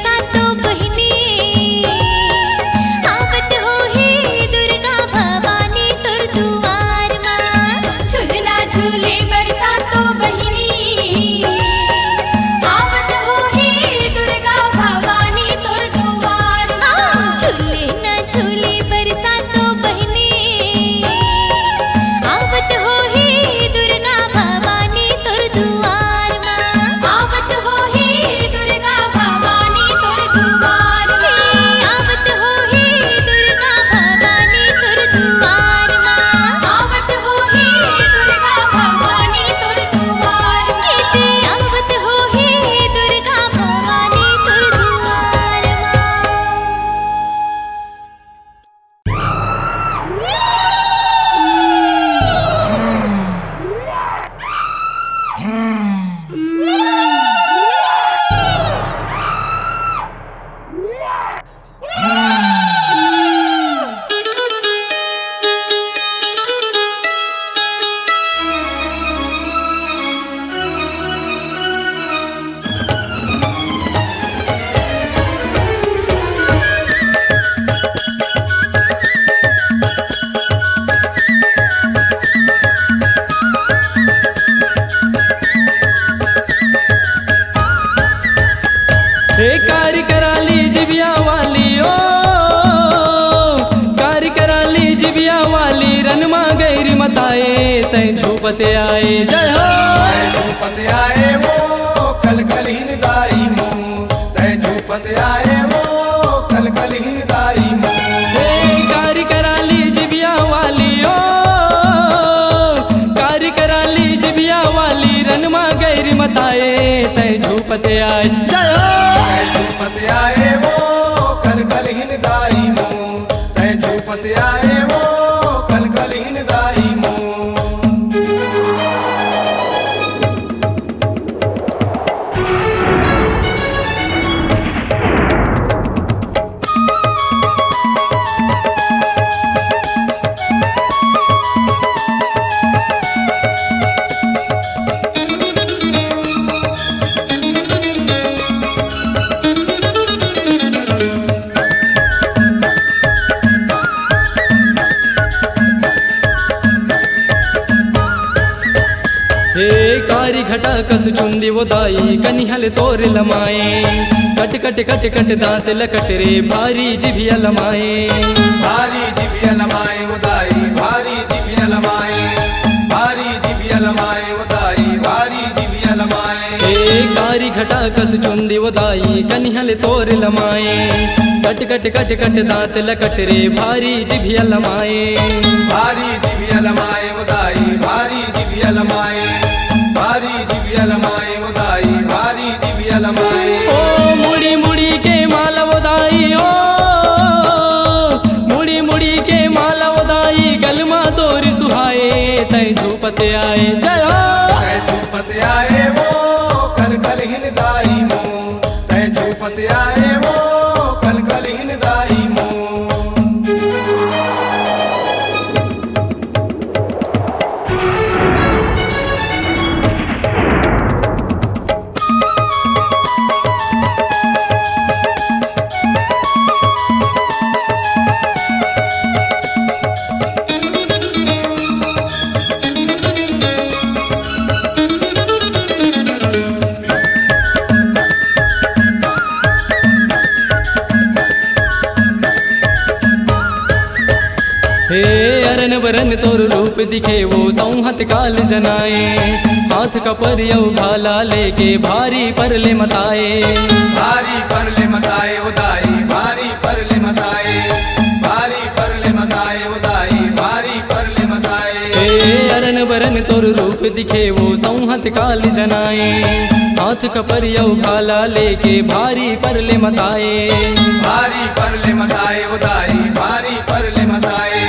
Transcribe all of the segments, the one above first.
बरसातो बहिनी आवत हो हे दुर्गा भवानी तुर दुआर मां झूलना झूले बरसातो बहिनी आवत हो हे दुर्गा भवानी तुर दुआर मां झूले ना झूले बरसातो बहिनी आवत हो हे दुर्गा भवानी तुर दुआर मां आवत हो हे दुर्गा भवानी तुर दुआर में आवत हो हे दुर्गा भवानी तुर दुआर मां आवत हो हे दुर्गा भवानी तुर दुआर में आवत हो हे दुर्गा भवानी तुर दुआर हे कारी कराली जिबिया वाली ओ कारी कराली जिबिया वाली रनमा गैरी मताए तय झूपते आए जय हो झूपते आए वो कल कल हिंदाई मुँह तय झूपते आए वो कल कल हिंदाई मुँह हे कारी कराली जिबिया वाली ओ कारी कराली जिबिया वाली रनमा गैरी मताए तय झूपते आए जय हो झूपते आए वो कल कल हिंदाई मुँह तय झूपते आए वो कल कल हिंदाई मुँह हे कारी घटा कस चुंदी वो दाई कनिहल तोर लमाए कट कट कट कट दांत लकट रे भारी जिभिया लमाए भारी जिबिया लमाए उदाई भारी जिबिया लमाए भारी जिबिया लमाए उदाई भारी जिबिया लमाए हे कारी घटा कस चुंदी वो दाई कनिहल तोर लमाए कट कट कट कट दांत लकट रे भारी जिभिया लमाए भारी जिबिया लमाए उदाई भारी जिबिया लमाए भारी जिबिया लमाए उदाई भारी जिबिया लमाए ओ मुड़ी मुड़ी के माला वो दाई ओ मुड़ी मुड़ी के माला वो दाई गलमा तोरी सुहाए तय झूपते आए जय हो तय झूपते आए वो कल कल हिंदाई मुँह तय झूपते आए वो कल कल हिंदाई मुँह हे अरन बरन तोर रूप दिखे वो संहत काल जनाए हाथ का परियव भाला लेके भारी परले मताए भारी परले मताए उदाई भारी परले मताए भारी परले मताए उदाई भारी परले मताए हे अरन बरन तोर रूप दिखे वो संहत काल जनाए हाथ का परियव भाला लेके भारी परले मताए भारी परले मताए उदाई भारी परले मताए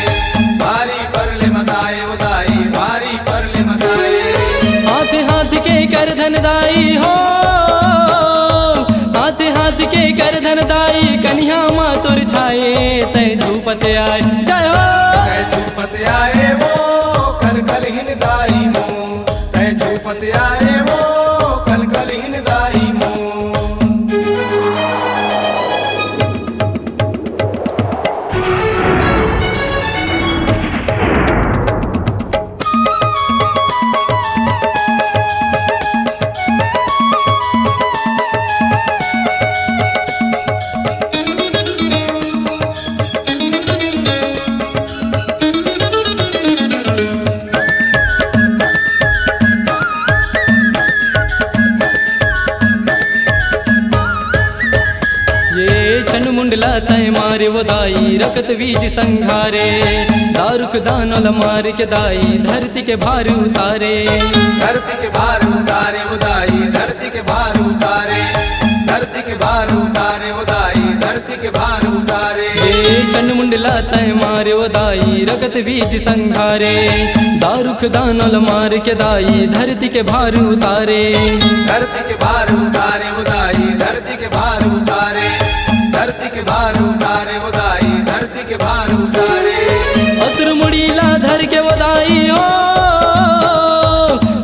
भारी परले मताए उदाई भारी परले मताए हाथ हाथ के कर धन दाई हो हाथ हाथ के कर धन दाई कन्या माँ तुर छाए तय झूपते आए जय हो तय झूपते आए वो कल कल हिंदाई मुँह तय झूपते आए वो कल कल हिंदाई मुँह चंडमुंडला तय मारे वो दाई रकत बीज संघारे दारुक दानल मार के दाई धरती के भार उतारे धरती के भार उतारे उदाई धरती के भार उतारे धरती के भार उतारे उदाई धरती के भार उतारे चंडमुंडला तय मारे वो दाई रकत बीज संघारे दारुक दानल मार के दाई धरती के भार उतारे धरती के भार उतारे उदाई धरती के भार उतारे धरती के भार उतारे उदाई धरती के भार उतारे असुर मुड़ीला धर के वदाई हो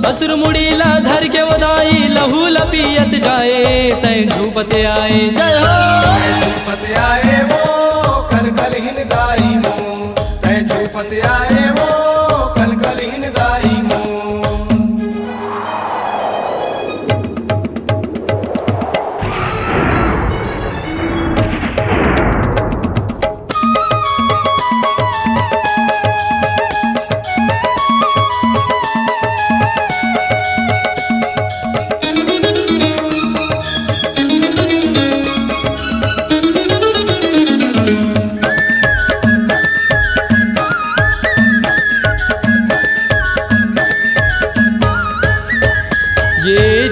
असुर मुड़ीला धर के वदाई लहू लपियत जाए तय झूपते आए जय हो झूपते आए वो कल कल हिन दाई मुँह तय झूपते आए वो कल कल हिन दाई मुँह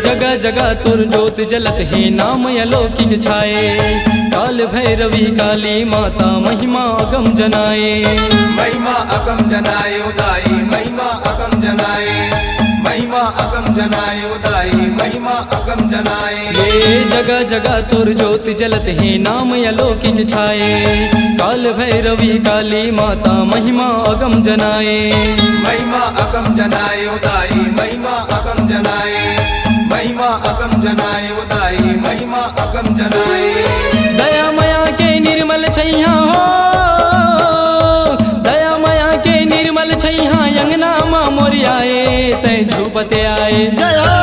जगह जगह तुर ज्योत जलत है नाम अलौकिक छाए काल भैरवी काली माता महिमा अगम जनाए महिमा अगम जनाए उदाई महिमा अगम जनाए महिमा अगम जनाए उदाई महिमा अगम जनाए ये जगह जगह तुर ज्योत जलत है नाम अलौकिक छाए काल भैरवी काली माता महिमा अगम जनाए महिमा अगम जनाए उदाई महिमा अगम जनाए महिमा अगम जनाए उदाई महिमा अगम जनाए दया मया के निर्मल छैया हो दया मया के निर्मल छैया अंगना माँ मोरियाए तय झूपते आए जय हो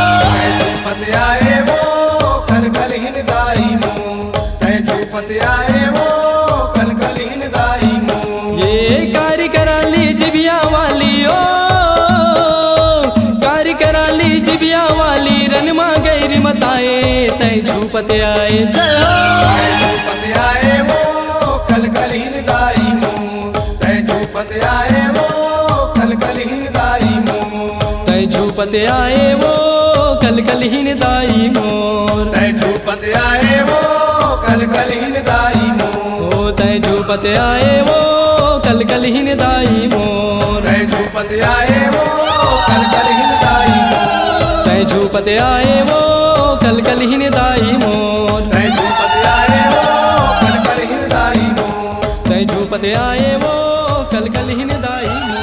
झूपते आए वो कल कल हिन दाई मुँह तय झूपते आए वो कल कल हिन दाई मुँह ये कार्य करा ली जिबिया वाली ओ कार्य करा ली जिबिया वाली रनमा गैर मताए तय झूपते आए जय हो झूपते आए वो कल कल हिन दाई मुँह तय झूपते आए वो कल कल हिन दाई मुँह तय झूपते आए वो कल कल हिन दाई मोर तय झूपते आए वो कल कल हिन दाई मुँह ओ तय झूपते आए वो कल कल हिन दाई मोर तय झूपते आए वो कल कल हिन दाई मुँह तय झूपते आए वो कल कल हिन दाई मोर तय झूपते आए वो कल कल हिन दाई मुँह तय झूपते आए वो कल कल हिन दाई मोर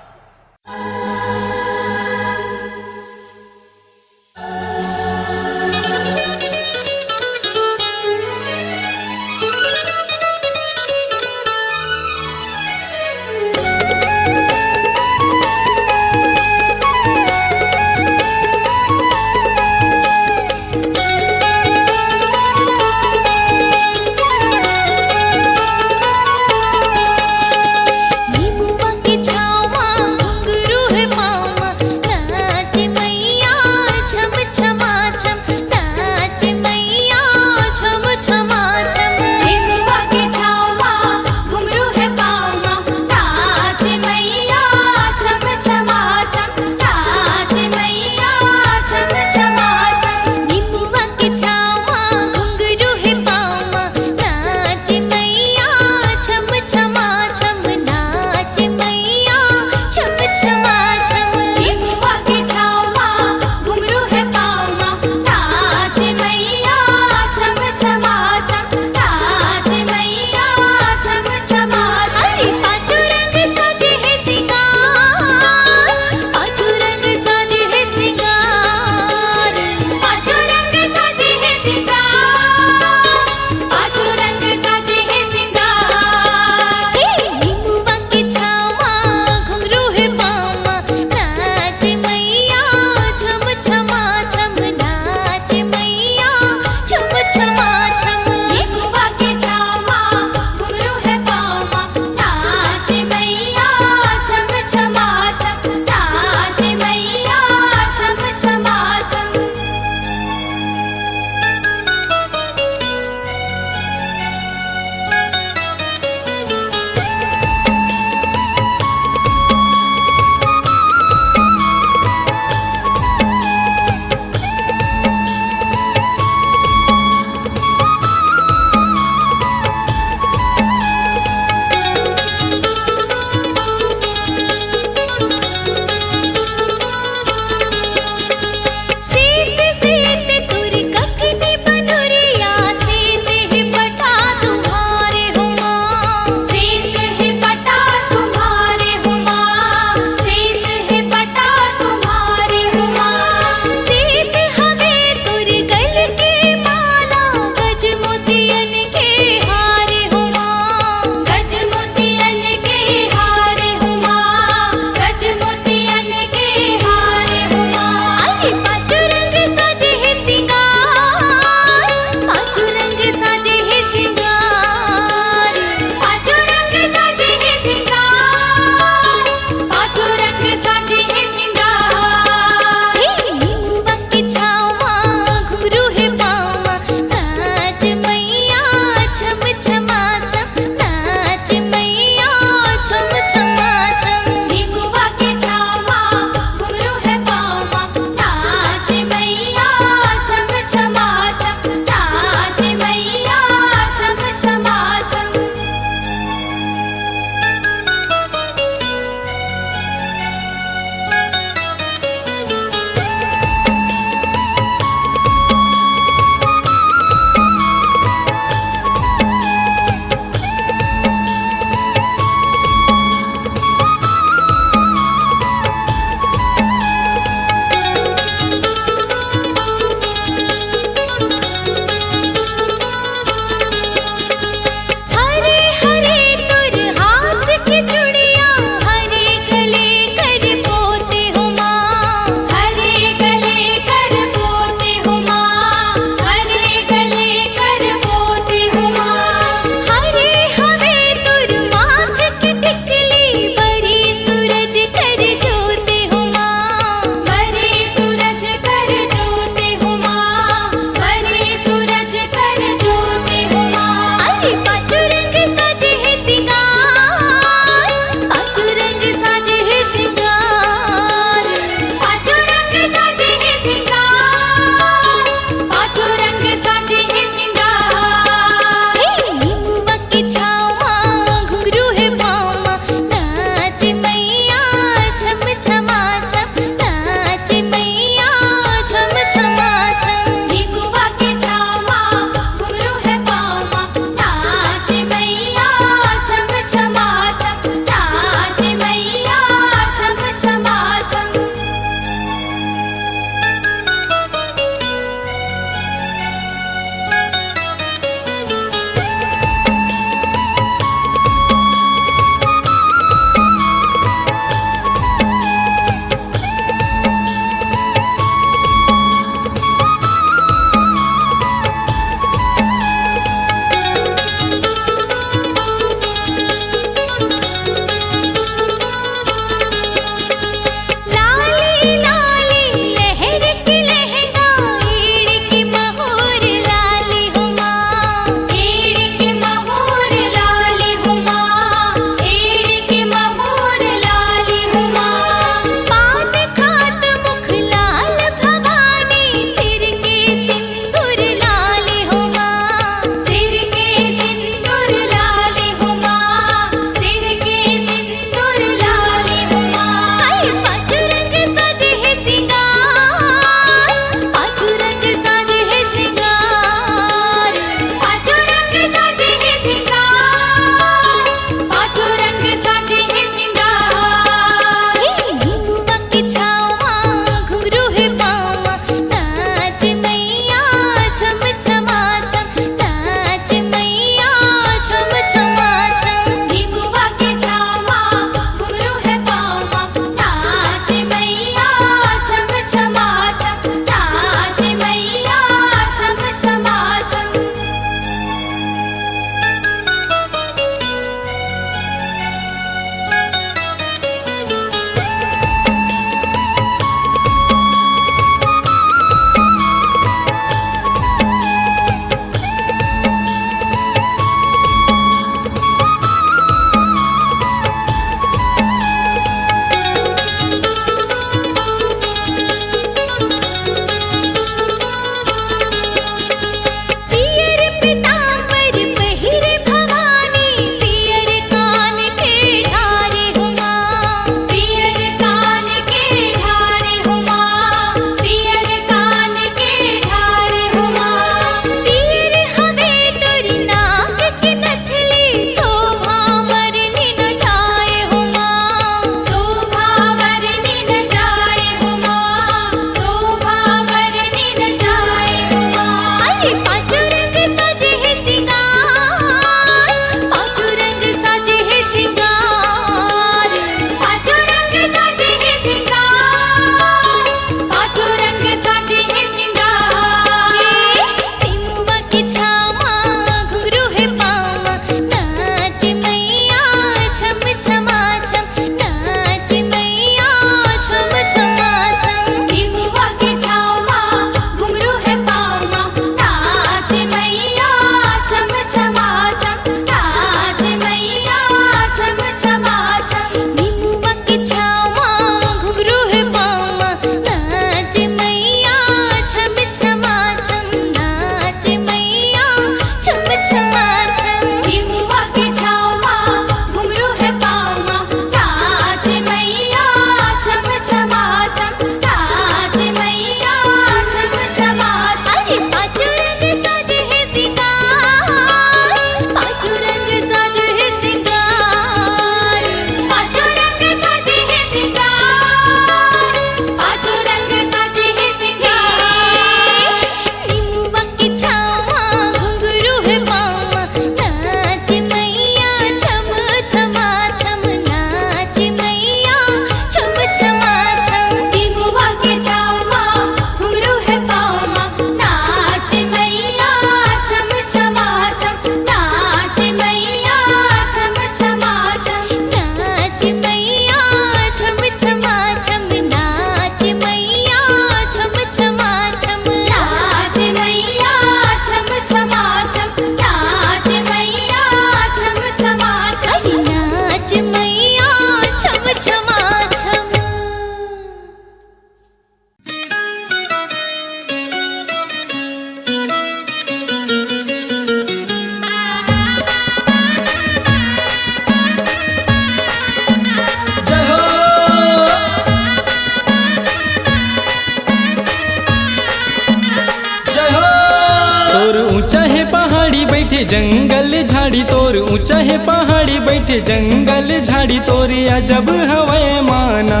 बैठे जंगल झाड़ी तोर ऊंचा है पहाड़ी बैठे जंगल झाड़ी तोर अजब हवे माना।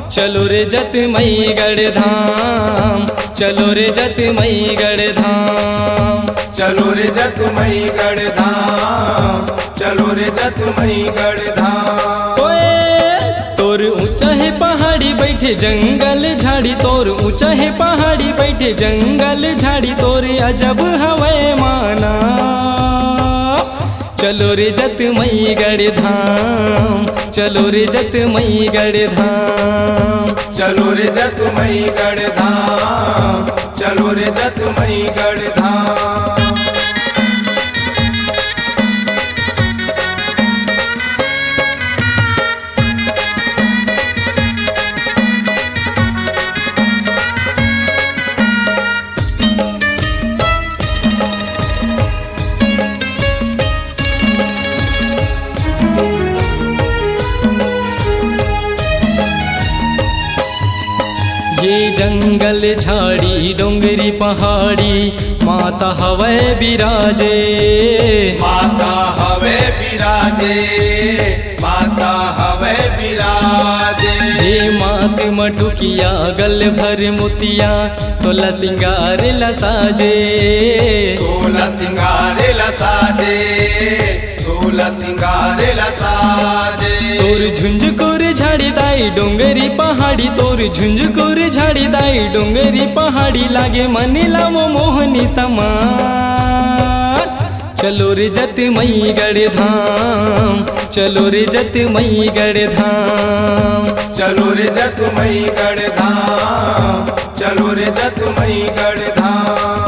चलो रे जतमईगढ़ धाम, चलो रे जतमईगढ़ धाम, चलो रे जतमईगढ़ धाम, चलो रे जतमईगढ़ धाम। तोर ऊंचा है पहाड़ी बैठे जंगल झाड़ी तोर ऊंचा है पहाड़ी बैठे जंगल झाड़ी तोर अजब हवे माना। चलो रे जतमईगढ़ धाम, चलो रे जतमईगढ़ धाम, चलो रे जतमईगढ़ धाम, चलो रे जतमईगढ़ धाम। ये जंगल झाड़ी डोंगरी पहाड़ी माता हवे बिराजे, माता हवे बिराजे, माता हवे बिराजे। ये मात मटुकिया गल भर मोतिया 16 सिंगार लसाजे, 16 सिंगार लसाजे, 16 सिंगार लसाजे। तोर झुंझुकुर झाड़ी दाई डोंगरी पहाड़ी तोर झुंझुकुर झाड़ी दाई डोंगरी पहाड़ी लागे मनीला मोहनी समा। चलो रे जतमईगढ़ धाम, चलो रे जतमईगढ़ धाम, चलो रे जतमईगढ़ धाम, चलो रे जतमईगढ़ धाम।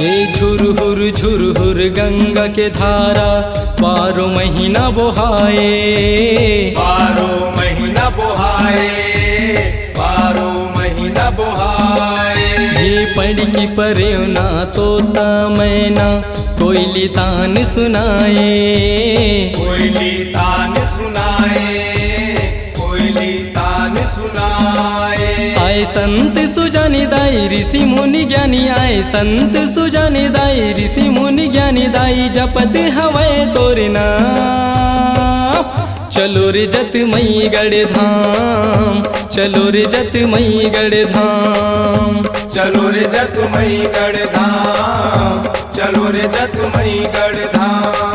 ये झुरहुर गंगा के धारा 12 महीना बोहाए, 12 महीना बोहाए, 12 महीना बोहाए। ये पढ़ की परेवना तोता मैना कोयली तान सुनाए, कोयली तान सुनाए, कोयली तान सुनाए। आए संत सुजानी दाई ऋषि मुनि ज्ञानी आए संत सुजानी दाई ऋषि मुनि ज्ञानी दाई जपत हवे तोरे नाम। चलो रे जतमईगढ़ धाम, चलो रे जतमईगढ़ धाम, चलो रे जतमईगढ़ धाम, चलो रे जतमईगढ़ धाम।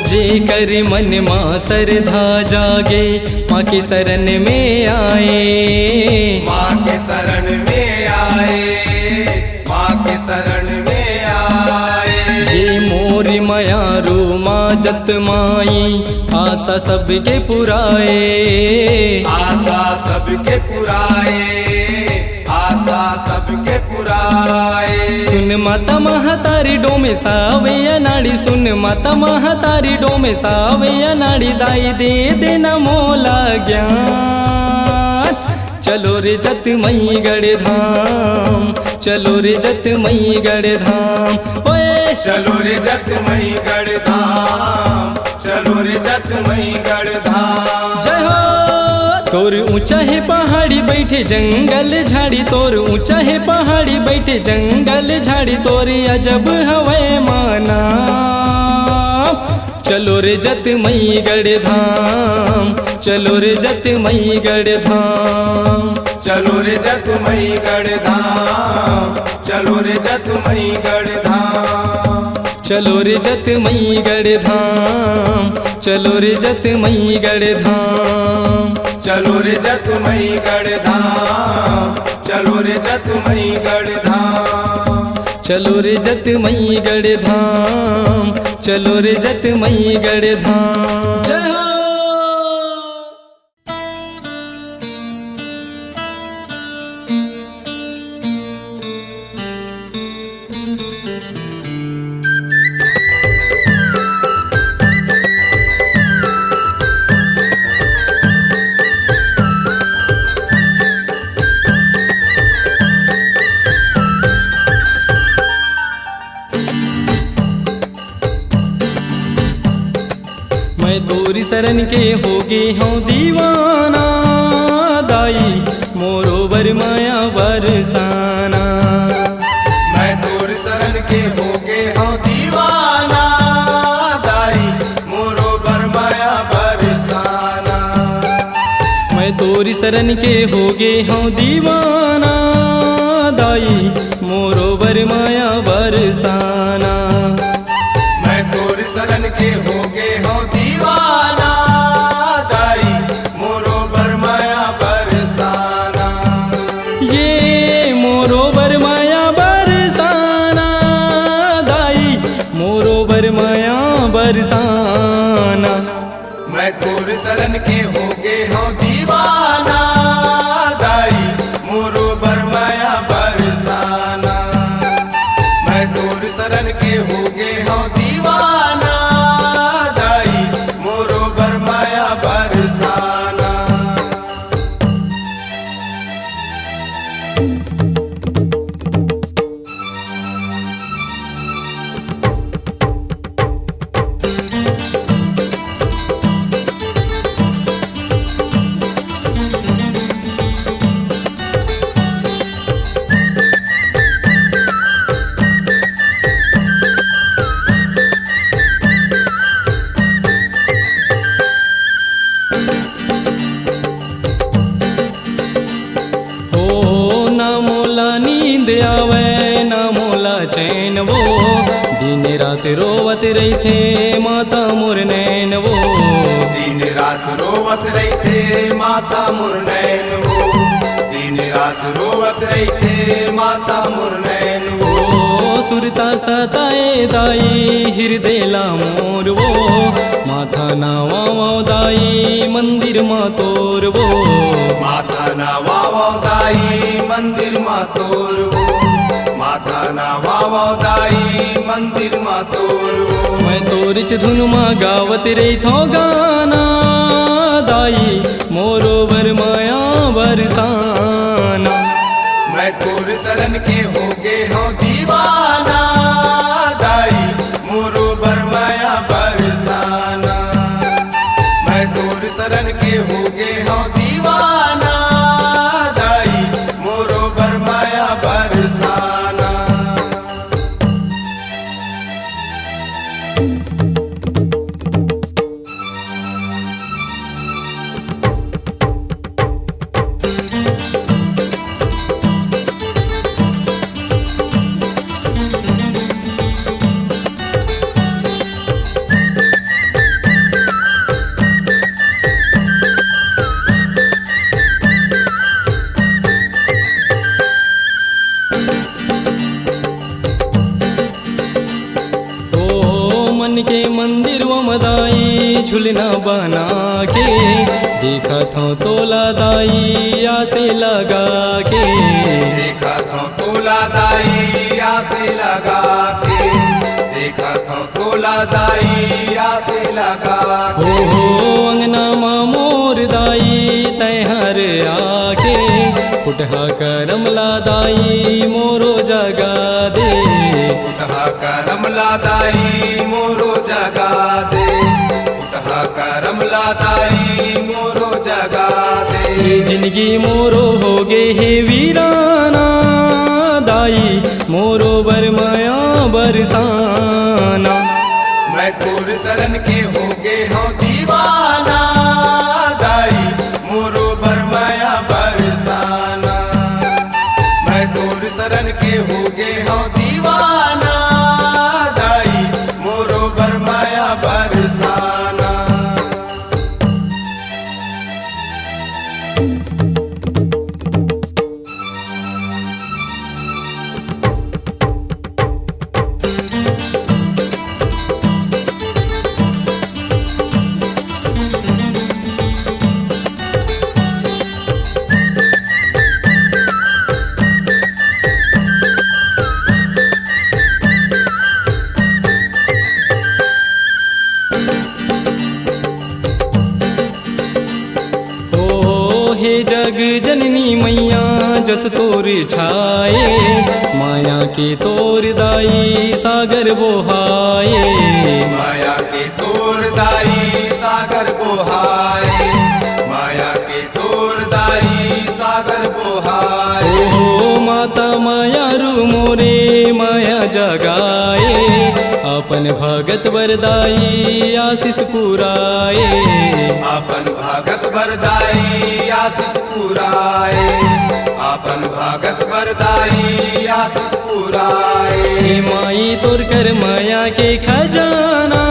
जे कर मन माँ श्रद्धा जागे माँ के शरण में आए, माँ के शरण में आए, माँ के शरण में आए। ये मोरी मयारू माँ जतमाई आशा सबके पुराए, आशा सबके पुराए, आशा सबके पुराए। सुन माता महतारी डोमे सावे नाड़ी सुन माता महतारी डोमे सावे नाड़ी दाई दे देना मोला ज्ञान। चलो रे जतमईगढ़ धाम, चलो रे जतमईगढ़ धाम, ओए चलो रे जतमईगढ़ धाम, चलो रे जतमईगढ़ धाम। जय हो। तोर ऊंचा है पहाड़ी बैठे जंगल झाड़ी तोर ऊंचा है पहाड़ी बैठे जंगल झाड़ी तोर अजब हवे माना। चलो रे जतमईगढ़ धाम, चलो रे जतमईगढ़ धाम, चलो रे जतमईगढ़ धाम, चलो रे जतमईगढ़ धाम। चलो रे जतमईगढ़ धाम, चलो रे जतमईगढ़ धाम, चलो रे जतमईगढ़ धाम। जतमई गढ़ धाम। चलो रे जतमई गढ़ धाम, चलो रे जतमई गढ़ धाम। जय हो। मैं तोरी शरण के होगे हूँ दीवाना, दाई मोरो बर माया बरसाना। मैं तोर शरण के होगे हूँ दीवाना, दाई मोरो बरमाया बरसाना। मैं तोरी शरण के होगे हूँ दीवाना, दाई मोरो बर माया बरसाना। मैं तोर शरण के होगे हूँ दीवाना, दाई मोरो बरमाया बरसाना। ये मोरो बर माया बरसाना, दाई मोरो बर माया बरसाना। मैं तोर शरण के होगे हूँ दीवाना, दाई मोरो बरमाया बरसाना। मैं तोर शरण के होगे हूँ दीवाना, दाई मोरो बरमाया बरसाना। हो ना मोला नींद आवे ना मोला चैन वो, दिन रात रोवत रही थे माता मोर नैन वो। दिन रात रोवत रही थे माता मुरनैन वो, दिन रात रोवत रही थे माता मुरनैन वो। ओ सुरता सताए दाई हृदय ला मोर वो, माथा नावा दाई मंदिर मा तोर वो। माथा ना वावा दाई मंदिर मा तोर वो, माथा ना वावा दाई मंदिर मा तोर वो। मैं तोर धुन मा गावत रही थो गाना, दाई मोरो बर माया बरसाना। मैं तोर शरण के होगे हूँ दीवाना, दाई मोरो बरमाया बरसाना। मैं तोर शरण के होगे हूँ दीवाना, दाई मोरो बरमाया बरसाना। मन के मंदिर व मदाई झुलना बना के, देखा था तोला दाई आसे लगा के। देखा था तोला दाई आसे लगा के, देखा था तोला दाई आसे लगा के। हो अंगना मा मोर दाई तैहर आके, उठा करमला दाई मोरो जगा दे। उठा करमला दाई मोरो जगा दे, उठा करमला दाई मोरो जगा दे। ये जिंदगी मोरो हो गे हे वीराना, दाई मोरो बरमाया बरसाना। मैं तोर शरण के होगे हूँ दीवाना, दाई मोरो बरमाया बरसाना। मैं तोर शरण के होगे हूँ दीवाना, दाई मोरो बरमाया बरसाना। जस तोर छाए, माया के तोर दाई सागर बोहाए। माया के तोर दाई सागर बोहाए, माया के तोर दाई सागर बोहाए। ओ माता माया रू मोरे माया जगाए, अपन भगत वरदाई आशीष पुराए। अपन भगत वरदाई आशीष पुराए, अपन भगत वरदाई आशीष पुराए। हे माई तोर कर माया के खजाना,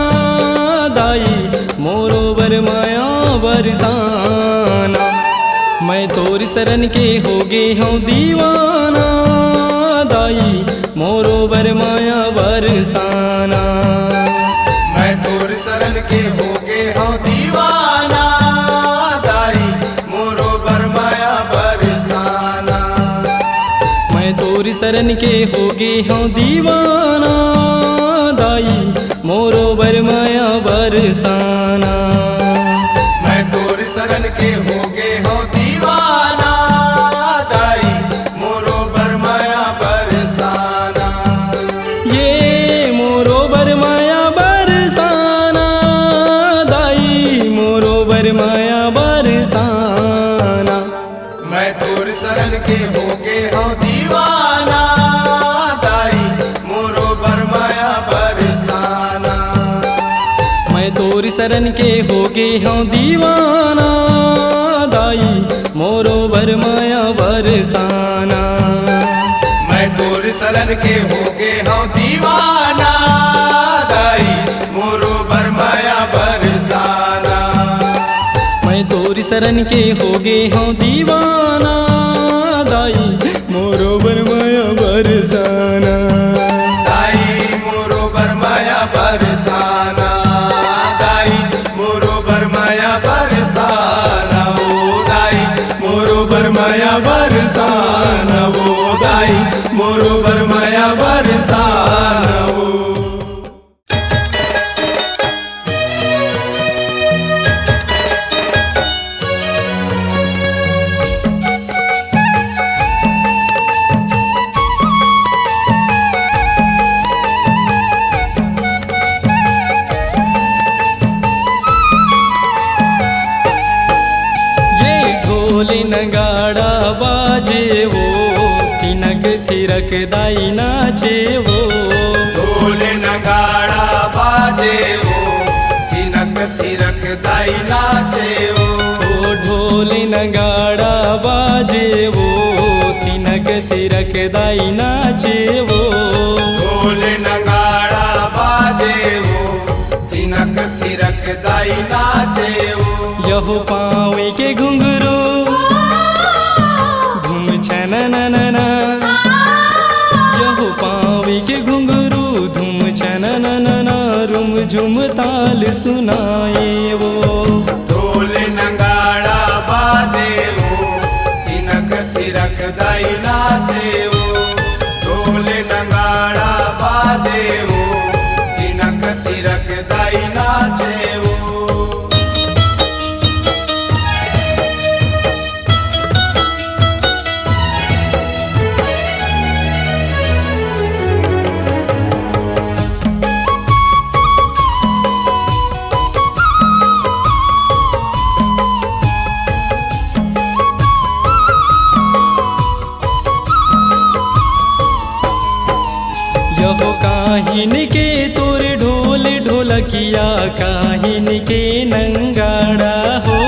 दाई मोरो बर माया बरसाना। मैं तोर शरण के होगे हूँ दीवाना, दाई मोरो बर माया बरसाना। मैं तोर शरण के होगे हूँ दीवाना, दाई मोरो बर माया बरसाना। मैं तोर शरण के होगे हूँ दीवाना, दाई मोरो बर माया बरसाना। मैं तोर शरण के होगे हूँ दीवाना, दाई मोरो बर माया बरसाना। ये मोरो बर माया बरसाना, दाई मोरो बर माया बरसाना। मैं तोर शरण के होगे हूँ दीवाना, दाई मोरो बर माया बरसाना। मैं तोर शरण के होगे हूँ दीवाना, दाई मोरो बर माया बरसाना। मैं तोर शरण के होगे हूँ दीवाना, दाई मोरो बर माया बरसाना। मैं तोर शरण के होगे हूँ दीवाना, दाई मोरो बर माया बरसाना। दाई मोरो बर माया बरसाना, दाई मोरो बर माया बरसाना। ओ दाई मोरो बर माया बरसाना, ओ दाई मोरो बर माया बरसाना। ओ ढोल नगाड़ा बाजे वो, तिनक थिरक दाई नाचे वो। ढोल नगाड़ा बाजे वो, तिनक थिरक दाई नाचे वो। ओ ढोल नगाड़ा बाजे वो, तिनक थिरक दाई नाचे वो। ढोल नगाड़ा बाजे वो, तिनक थिरक दाई नाचे वो। यहो पावे के घुंघरू घूम छन नना, यहो पावे के घुंघरू धूम छन नना, रुम झुम ताल सुनाए वो। ढोल नगाड़ा बाजे वो, तिनक थिरक दाई नाचे वो। ढोल नगाड़ा बाजे वो, तिनक थिरक दाई नाचे वो। यहो काहिन के तोर ढोल ढोलकिया, काहिन के नंगाड़ा हो।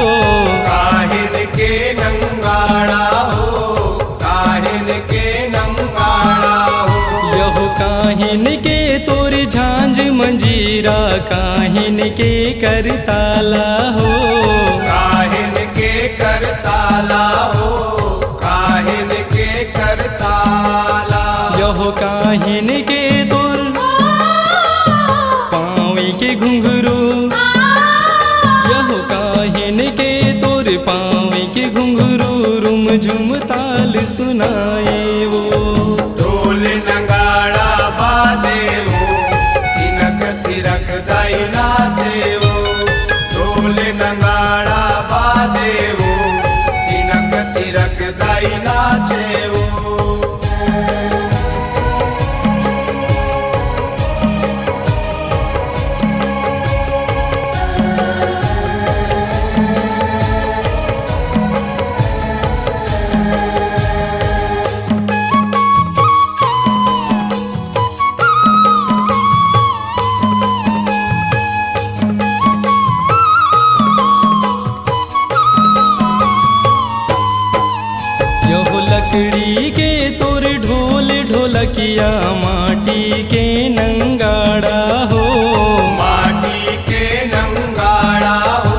काहिन के नंगाड़ा हो, काहिन के नंगाड़ा हो। यहो काहिन के तोर झांझ मंजीरा, काहिन के करताला हो। काहिन के करताला हो, काहिन के करताला। यहो काहिन के तोर पावी के घुंघरू, यहो काहिन के तोर पावी के घुंघरू, रुम झुम ताल सुनाए वो। ढोल नगाड़ा बाजे वो, तिनक थिरक दाई नाचे वो। ढोल नगाड़ा बाजे वो, तिनक थिरक दाई नाचे जेवो यहो लकड़ी के तोर ढोल ढोलकिया माटी के नंगाड़ा हो माटी के नंगाड़ा हो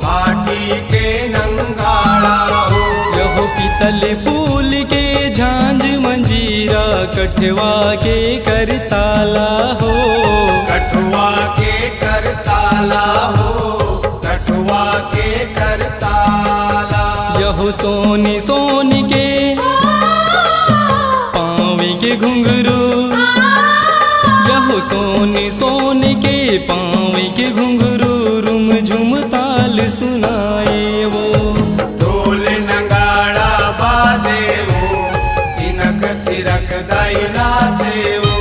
माटी के नंगाड़ा हो यहो पीतल फूल के झांझ मंजीरा कठवा के करताला हो कठुआ के करताला हो कठुआ के करताला यहो सोनी सोनी के पाँव के घुंघरू यहो सोनी सोनी के पाँव के घुंघरू रुम झुम ताल सुनाए वो ढोल नंगाड़ा बाजे वो तिनक थिरक दाई नाचे वो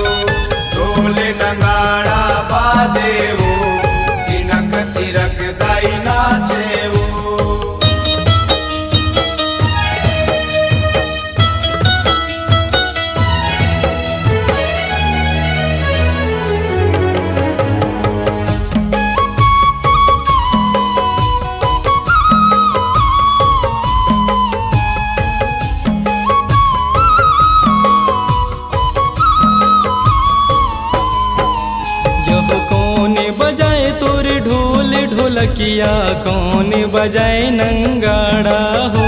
ढोल नंगाड़ा बाजे वो तिनक थिरक दाई नाचे वो यह कौन बजाए तोर ढोल ढोलकिया कौन बजाए नंगाड़ा हो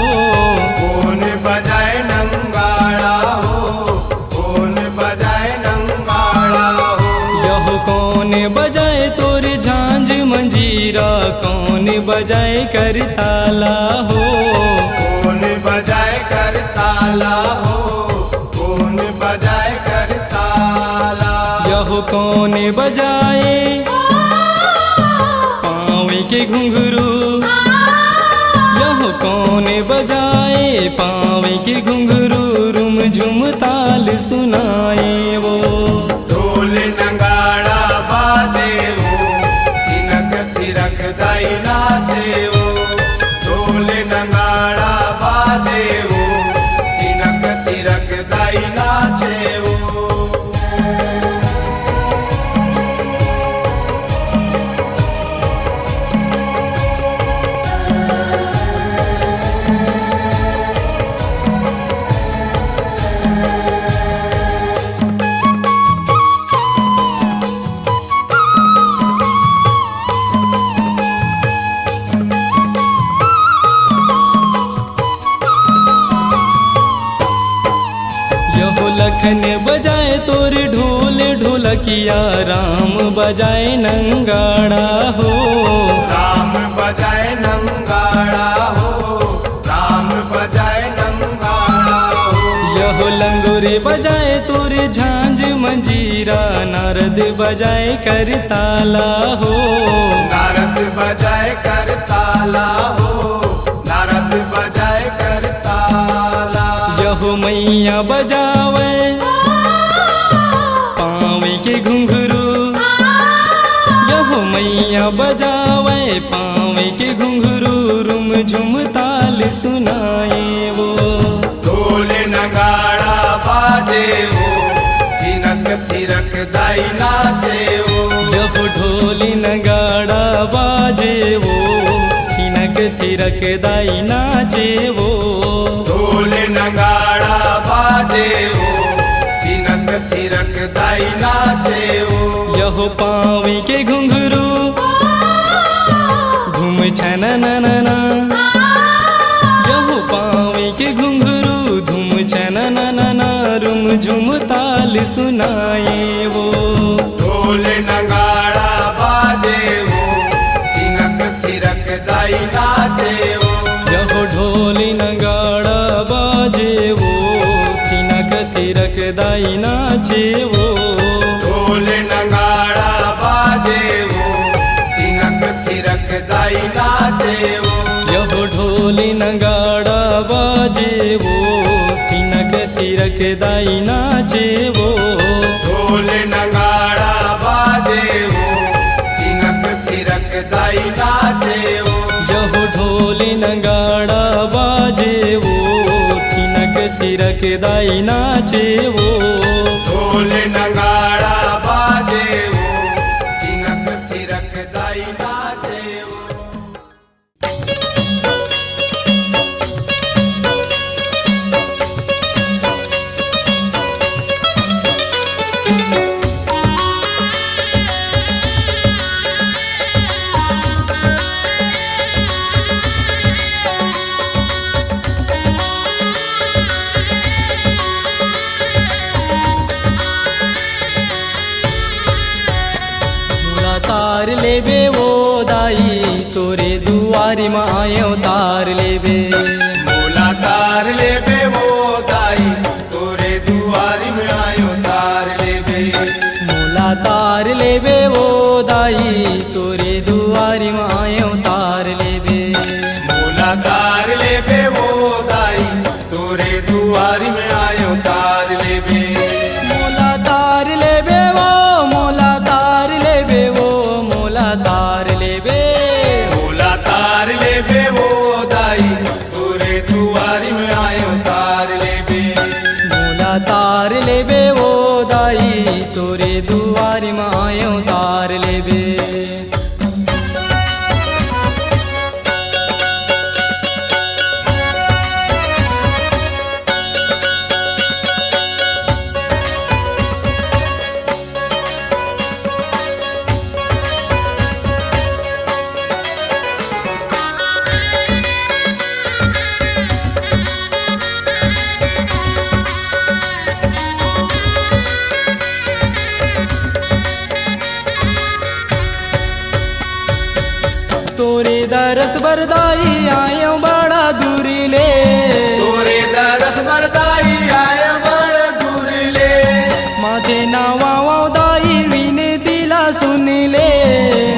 कौन बजाए नंगाड़ा हो कौन बजाए नंगाड़ा हो यह कौन बजाए तोर झांझ मंजीरा कौन बजाए करताला हो कौन बजाए करताला हो कौन बजाए करताला यह कौन बजाए पाँव के घुंघरू यह कौन बजाए पाँव के घुंघरू रुम झुम ताल सुनाए वो ढोल नंगाड़ा बाजे वो तिनक थिरक दाई नाचे वो ढोल नंगाड़ा बाजे वो तिनक थिरक दाई नाचे वो यहो लखन बजाए तोर ढोल ढोलकिया राम बजाए नंगाड़ा हो राम बजाए नंगाड़ा हो राम बजाए नंगाड़ा हो यहो लंगोरे बजाए तोर झांझ मंजीरा नारद बजाए करताला हो नारद बजाए करताला हो नारद बजाए करताला यहो मैया बजावे पाँव के घुंघरू यहो मैया बजावे पाँव के घुंघरू रुम झुम ताल सुनाए वो ढोल नगाड़ा बाजे वो तिनक थिरक दाई नाचे वो यहो ढोली नगाड़ा बाजे वो हिनक थिरक दाई नाचे वो ढोल नगाड़ा बाजे वो तिनक थिरक दाई नाचे वो यहो पाँव के घुंघरू घूम छन ना यहो पाँव के घुंघरू धूम छन ना रुम झुम ताल सुनाए वो ढोल नगाड़ा बाजे वो तिनक थिरक दाई नाचे वो यहो ढोली नगाड़ा बाजे वो तिनक थिरक दाई नाचे वो ढोल नगाड़ा बाजे वो तिनक थिरक दाई नाचे वो यहो ढोली नगाड़ा बाजे वो तिनक थिरक दाई नाचे वो। ढोल नगाड़ा बाजे वो, थिनक थिरक दाई नाचे वो। यहो ढोल नगाड़ा बाजे वो, थिनक थिरक दाई नाचे वो। ढोल नगाड़ा बाजे वो, थिनक थिरक दाई नाचे वो। तार लेबे वो दाई तोरे दुआरी में आयो तार लेबे। मोला तार लेबे वो दाई, तोरे दुआरी में आयो तार लेबे। मोला तार लेबे वो दाई तोरे दुआरी में आयो तार लेबे। मोला तार लेबे वो दाई, तोरे दुआरी में आयो तार लेबे। मोला तार लेबे वो, मोला तार लेबे वो, मोला तार लेबे। मोला तार लेबे वो दाई, तोरे दुआरी में आयो तार लेबे। मोला तार लेबे वो दाई तोरे दुआरी में आयो तार लेबे। तोरे दरस बरदाई आयो बड़ा दूरी ले। तोरे दरस बरदाई आयो बड़ दूर ले। माथे नावा दाई विनतीला सुन ले।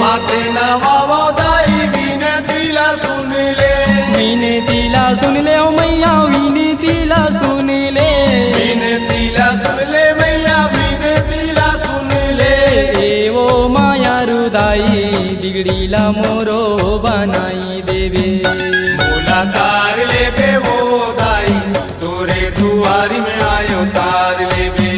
माथे नवावा दाई विनतीला सुन ले। विनतीला सुन ले ओ मैया विनतीला सुन ले। विनतीला सुन ले मैया, विनतीला सुन ले। ए वो माया रुदाई बिगड़ीला मोरो बनाई देवे। मोला तार लेबे वो दाई, तोरे दुआरी में आयो तार लेबे।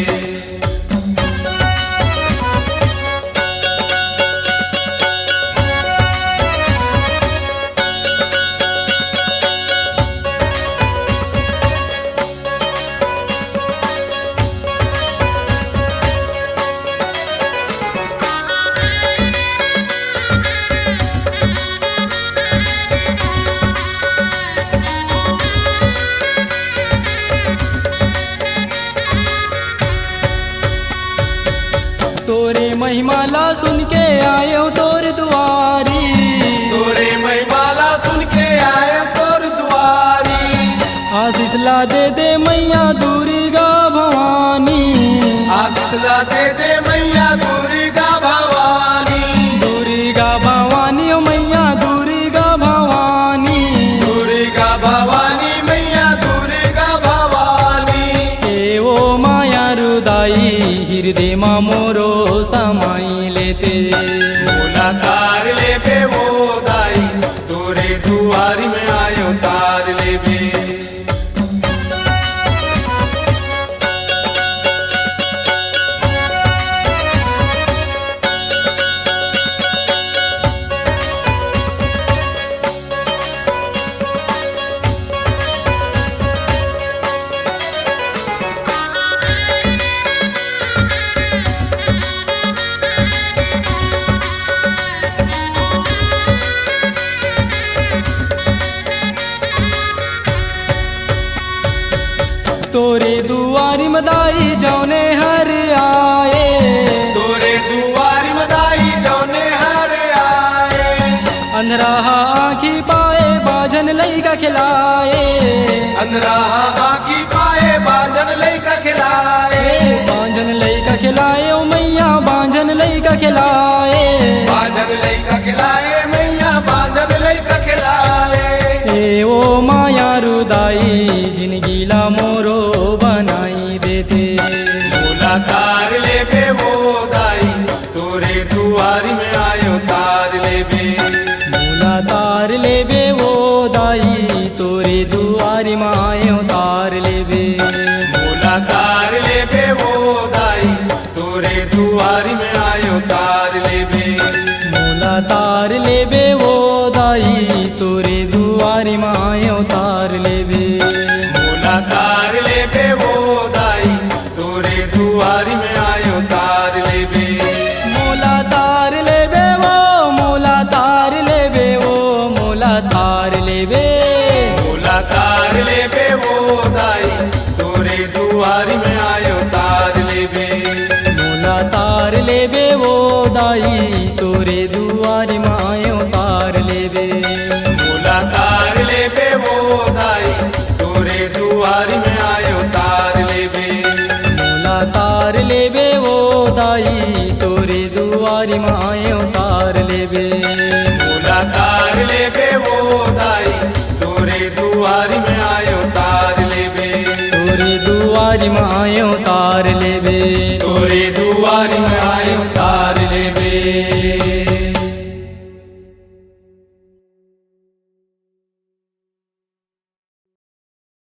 तोरे महिमाला सुन के आयो तोर दुआरी। तोरे महिमाला सुन के आयो तोर दुआरी। आशीष ला दे मैया दुर्गा भवानी। आशीष ला दे मैया दुर्गा भवानी। दुर्गा भवानी ओ मैया दुर्गा भवानी। दुर्गा भवानी मैया, दुर्गा भवानी। ए वो माया रुदाई हृदय मा मोरो समाई लेते। मोला तार लेबे वो दाई, तोरे दुआरी में आयो तार लेबे। तोरे दुआरी मदाई जौने हर आए। तोरे दुआरी मदाई जौने हर आए। अंधरा आँखी पाए बाजन लइका खिलाए। अंधरा आँखी पाए बाजन लइका खिलाए। बांझन लइका खिलाए ओ मैया बांझन लइका खिलाए। बाजन लइका खिलाए मैया, बाजन लइका खिलाए। ए ओ माया रुदाई जिनगीला मोरो बनाई दुआरी में आयो तार लेबे मोला तार लेबे वो दाई तोरे दुआरी में आयो तार लेबे मोला तार लेबे वो दाई तोरे दुआरी में आयो तार लेबे मोला तार लेबे वो दाई तोरे दुआरी में आयो तार लेबे मोला तार लेबे वो दाई तोरे दुआरी में आयो तार लेबे तोरे दुआरी में आयो तार लेबे तोरे दुआरी में आयो तार लेबे।